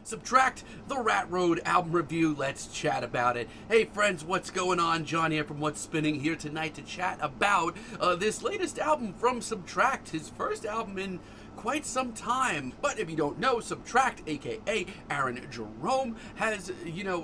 Subtract, the Rat Road album review. Let's chat about it. Hey friends, what's going on? John here from What's Spinning, here tonight to chat about this latest album from Subtract, his first album in quite some time. But if you don't know, Subtract, aka Aaron Jerome, has,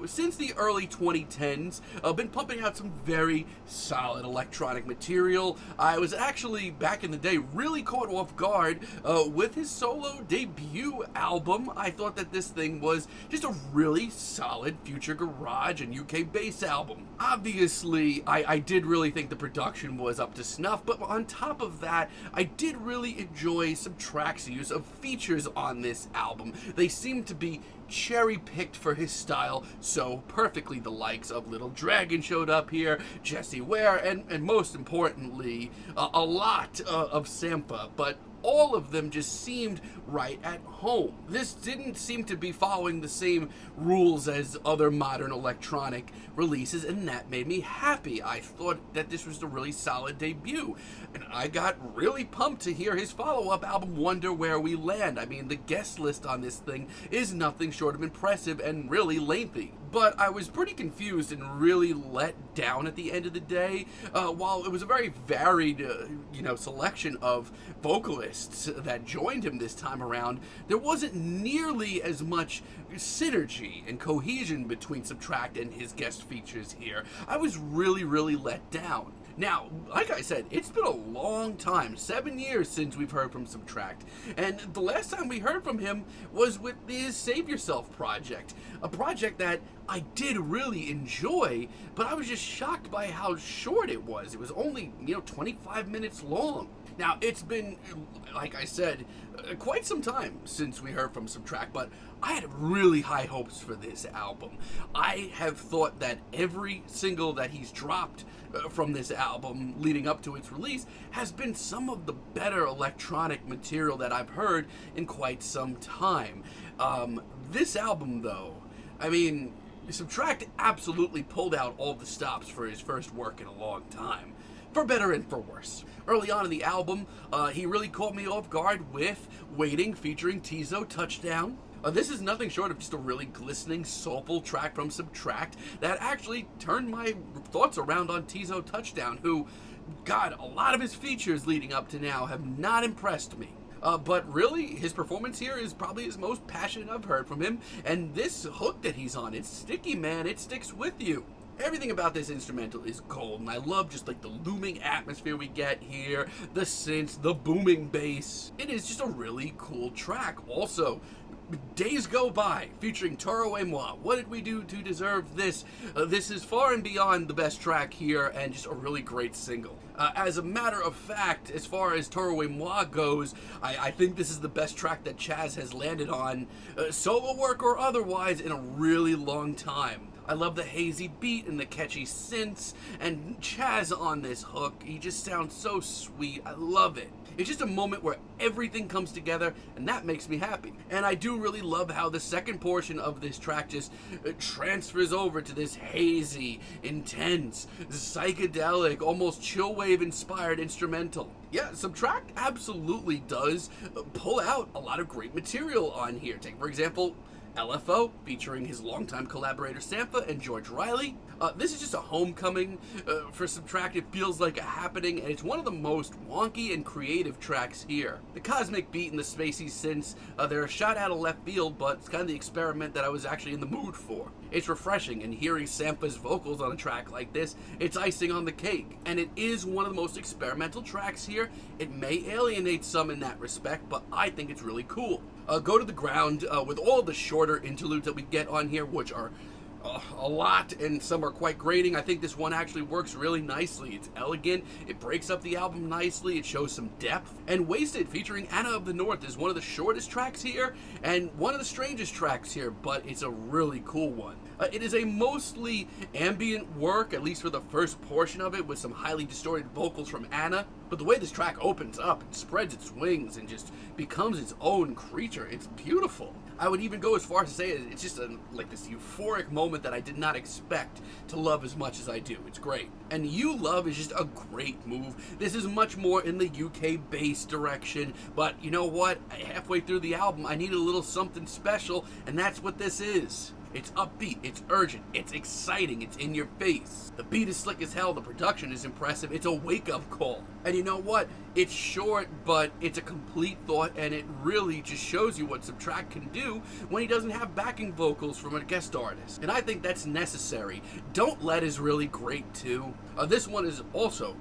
since the early 2010s, been pumping out some very solid electronic material. I was actually, back in the day, really caught off guard with his solo debut album. I thought that this thing was just a really solid future garage and UK bass album. Obviously, I did really think the production was up to snuff, but on top of that, I did really enjoy Subtract's use of features on this album. They seem to be cherry-picked for his style so perfectly. The likes of Little Dragon showed up here, Jessie Ware, and most importantly, a lot of Sampha, but all of them just seemed right at home. This didn't seem to be following the same rules as other modern electronic releases, and that made me happy. I thought that this was a really solid debut, and I got really pumped to hear his follow-up album, Wonder Where We Land. I mean, the guest list on this thing is nothing short of impressive and really lengthy. But I was pretty confused and really let down at the end of the day. While it was a very varied, selection of vocalists that joined him this time around, there wasn't nearly as much synergy and cohesion between Subtract and his guest features here. I was really, really let down. Now, like I said, it's been a long time, 7 years since we've heard from Subtract, and the last time we heard from him was with his Save Yourself project, a project that I did really enjoy, but I was just shocked by how short it was. It was only, 25 minutes long. Now, it's been, like I said, quite some time since we heard from Subtract, but I had really high hopes for this album. I have thought that every single that he's dropped from this album leading up to its release has been some of the better electronic material that I've heard in quite some time. This album, though, Subtract absolutely pulled out all the stops for his first work in a long time, for better and for worse. Early on in the album, he really caught me off guard with Waiting, featuring Tizo Touchdown. This is nothing short of just a really glistening, soulful track from Subtract that actually turned my thoughts around on Tizo Touchdown, who, God, a lot of his features leading up to now have not impressed me. But really, his performance here is probably his most passionate I've heard from him, and this hook that he's on, it's sticky, man. It sticks with you. Everything about this instrumental is gold, and I love just like the looming atmosphere we get here, the synths, the booming bass. It is just a really cool track. Also, Days Go By, featuring Toro et Moi. What did we do to deserve this? This is far and beyond the best track here, and just a really great single. As a matter of fact, as far as Toro et Moi goes, I think this is the best track that Chaz has landed on, solo work or otherwise, in a really long time. I love the hazy beat and the catchy synths, and Chaz on this hook, he just sounds so sweet. I love it. It's just a moment where everything comes together, and that makes me happy. And I do really love how the second portion of this track just transfers over to this hazy, intense, psychedelic, almost chillwave inspired instrumental. Yeah, Subtract absolutely does pull out a lot of great material on here. Take, for example, L.F.O, featuring his longtime collaborator Sampha and George Riley. This is just a homecoming for Subtract. It feels like a happening, and it's one of the most wonky and creative tracks here. The cosmic beat and the spacey synths, they're a shot out of left field, but it's kind of the experiment that I was actually in the mood for. It's refreshing, and hearing Sampha's vocals on a track like this, it's icing on the cake. And it is one of the most experimental tracks here. It may alienate some in that respect, but I think it's really cool. Go to the Ground, with all the shorter interludes that we get on here, which are a lot, and some are quite grating. I think this one actually works really nicely. It's elegant, it breaks up the album nicely, it shows some depth. And Wasted, featuring Anna of the North, is one of the shortest tracks here, and one of the strangest tracks here, but it's a really cool one. It is a mostly ambient work, at least for the first portion of it, with some highly distorted vocals from Anna. But the way this track opens up and spreads its wings and just becomes its own creature, it's beautiful. I would even go as far as to say it's just like this euphoric moment that I did not expect to love as much as I do. It's great. And You Love is just a great move. This is much more in the UK bass direction, but you know what? halfway through the album, I needed a little something special, and that's what this is. It's upbeat, it's urgent, it's exciting, it's in your face. The beat is slick as hell, the production is impressive, it's a wake-up call. And you know what? It's short, but it's a complete thought, and it really just shows you what Subtract can do when he doesn't have backing vocals from a guest artist. And I think that's necessary. Don't Let is really great too. This one is also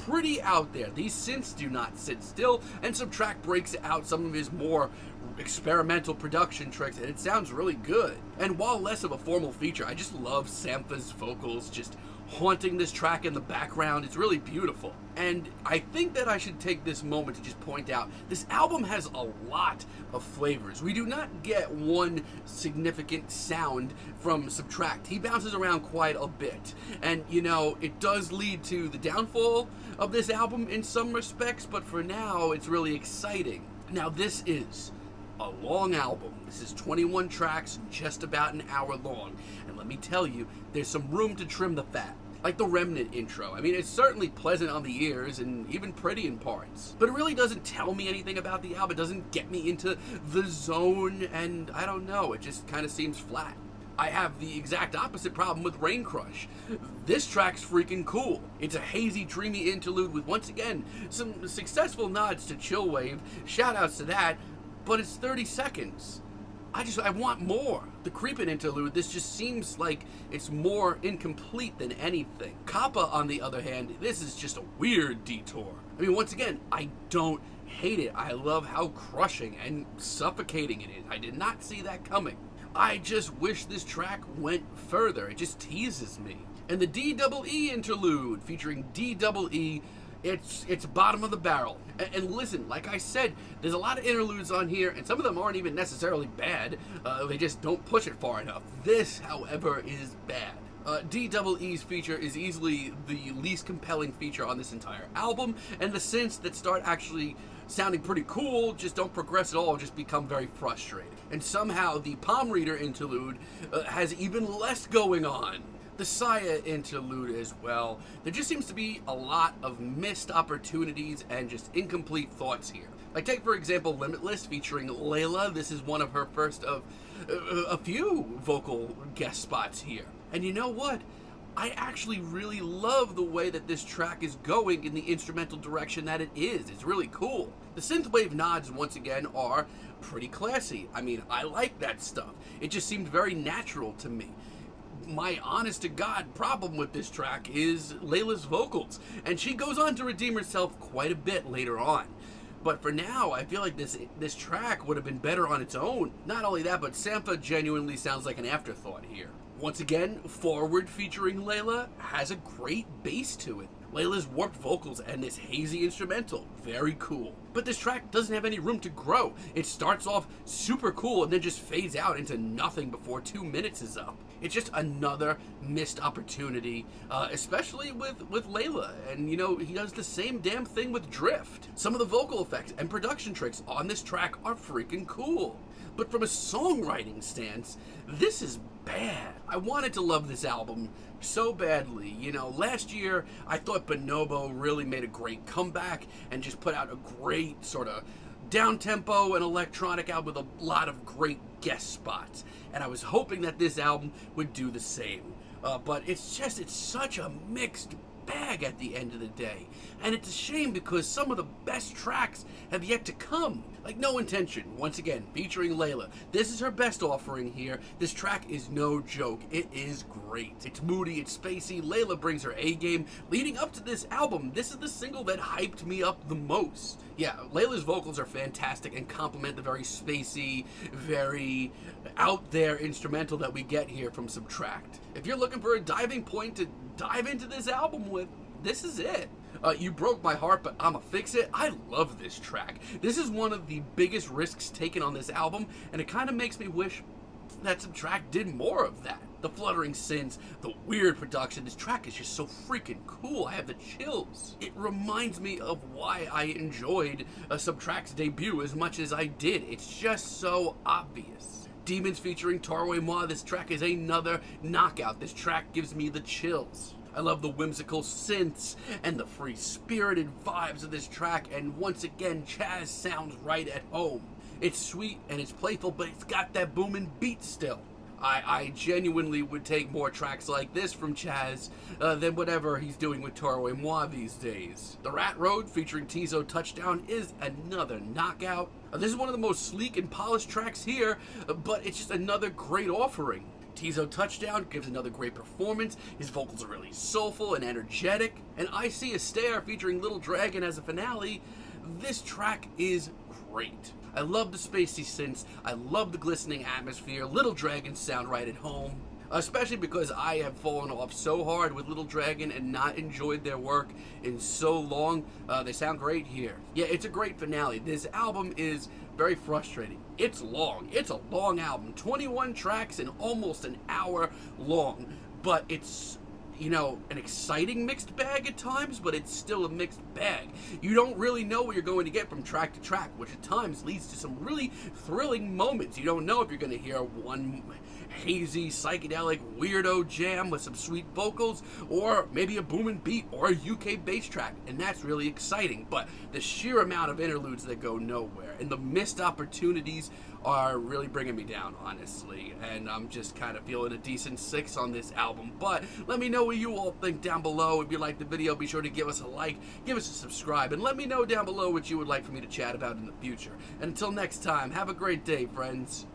pretty out there. These synths do not sit still, and Subtract breaks out some of his more experimental production tricks, and it sounds really good. And while less of a formal feature, I just love Sampha's vocals just haunting this track in the background. It's really beautiful. And I think that I should take this moment to just point out, this album has a lot of flavors. We do not get one significant sound from Subtract. He bounces around quite a bit. And, you know, it does lead to the downfall of this album in some respects, but for now, it's really exciting. Now, this is a long album. This is 21 tracks, just about an hour long. And let me tell you, there's some room to trim the fat. Like the Remnant intro. I mean, it's certainly pleasant on the ears and even pretty in parts. But it really doesn't tell me anything about the album. It doesn't get me into the zone, and I don't know, it just kind of seems flat. I have the exact opposite problem with Rain Crush. This track's freaking cool. It's a hazy, dreamy interlude with, once again, some successful nods to ChillWave. Shout outs to that. But it's 30 seconds. I want more. The Creepin' interlude, this just seems like it's more incomplete than anything. Kappa, on the other hand, this is just a weird detour. I mean, once again, I don't hate it. I love how crushing and suffocating it is. I did not see that coming. I just wish this track went further. It just teases me. And the DEE interlude, featuring DEE, it's bottom of the barrel. And listen, like I said, there's a lot of interludes on here, and some of them aren't even necessarily bad. They just don't push it far enough. This, however, is bad. DEE's feature is easily the least compelling feature on this entire album, and the synths that start actually sounding pretty cool just don't progress at all, just become very frustrating. And somehow the Palm Reader interlude has even less going on. The Saya interlude as well. There just seems to be a lot of missed opportunities and just incomplete thoughts here. Like, take for example Limitless featuring Layla. This is one of her first of a few vocal guest spots here. And you know what? I actually really love the way that this track is going in the instrumental direction that it is. It's really cool. The synthwave nods, once again, are pretty classy. I mean, I like that stuff. It just seemed very natural to me. My honest-to-God problem with this track is Layla's vocals, and she goes on to redeem herself quite a bit later on. But for now, I feel like this track would have been better on its own. Not only that, but Sampha genuinely sounds like an afterthought here. Once again, Forward featuring Layla has a great bass to it. Layla's warped vocals and this hazy instrumental, very cool. But this track doesn't have any room to grow. It starts off super cool and then just fades out into nothing before 2 minutes is up. It's just another missed opportunity, especially with Layla. And you know, he does the same damn thing with Drift. Some of the vocal effects and production tricks on this track are freaking cool. But from a songwriting stance, this is bad. I wanted to love this album so badly. You know, last year I thought Bonobo really made a great comeback and just put out a great sort of down-tempo and electronic album with a lot of great guest spots. And I was hoping that this album would do the same. But it's such a mixed bag at the end of the day. And it's a shame because some of the best tracks have yet to come. Like No Intention, once again, featuring Layla. This is her best offering here. This track is no joke. It is great. It's moody, it's spacey. Layla brings her A game. Leading up to this album, this is the single that hyped me up the most. Yeah, Layla's vocals are fantastic and complement the very spacey, very out there instrumental that we get here from Subtract. If you're looking for a diving point to dive into this album with, this is it. You Broke My Heart, but I'ma Fix It. I love this track. This is one of the biggest risks taken on this album, and it kind of makes me wish that Subtract did more of that. The fluttering synths, the weird production. This track is just so freaking cool. I have the chills. It reminds me of why I enjoyed Subtract's debut as much as I did. It's just so obvious. Demons featuring Tarway Ma. This track is another knockout. This track gives me the chills. I love the whimsical synths and the free-spirited vibes of this track, and once again, Chaz sounds right at home. It's sweet and it's playful, but it's got that booming beat still. I genuinely would take more tracks like this from Chaz than whatever he's doing with Toro y Moi these days. The Rat Road featuring Tizo Touchdown is another knockout. This is one of the most sleek and polished tracks here, but it's just another great offering. Tizo Touchdown gives another great performance. His vocals are really soulful and energetic. And I See a STAIR featuring Little Dragon as a finale. This track is great. I love the spacey synths, I love the glistening atmosphere, Little Dragons sound right at home. Especially because I have fallen off so hard with Little Dragon and not enjoyed their work in so long. They sound great here. Yeah, it's a great finale. This album is very frustrating. It's long. It's a long album. 21 tracks and almost an hour long. But it's, you know, an exciting mixed bag at times, but it's still a mixed bag. You don't really know what you're going to get from track to track, which at times leads to some really thrilling moments. You don't know if you're going to hear one hazy, psychedelic, weirdo jam with some sweet vocals, or maybe a booming beat, or a UK bass track, and that's really exciting. But the sheer amount of interludes that go nowhere, and the missed opportunities are really bringing me down, honestly, and I'm just kind of feeling a decent 6 on this album. But let me know what you all think down below. If you like the video, be sure to give us a like, give us a subscribe, and let me know down below what you would like for me to chat about in the future. And until next time, have a great day, friends.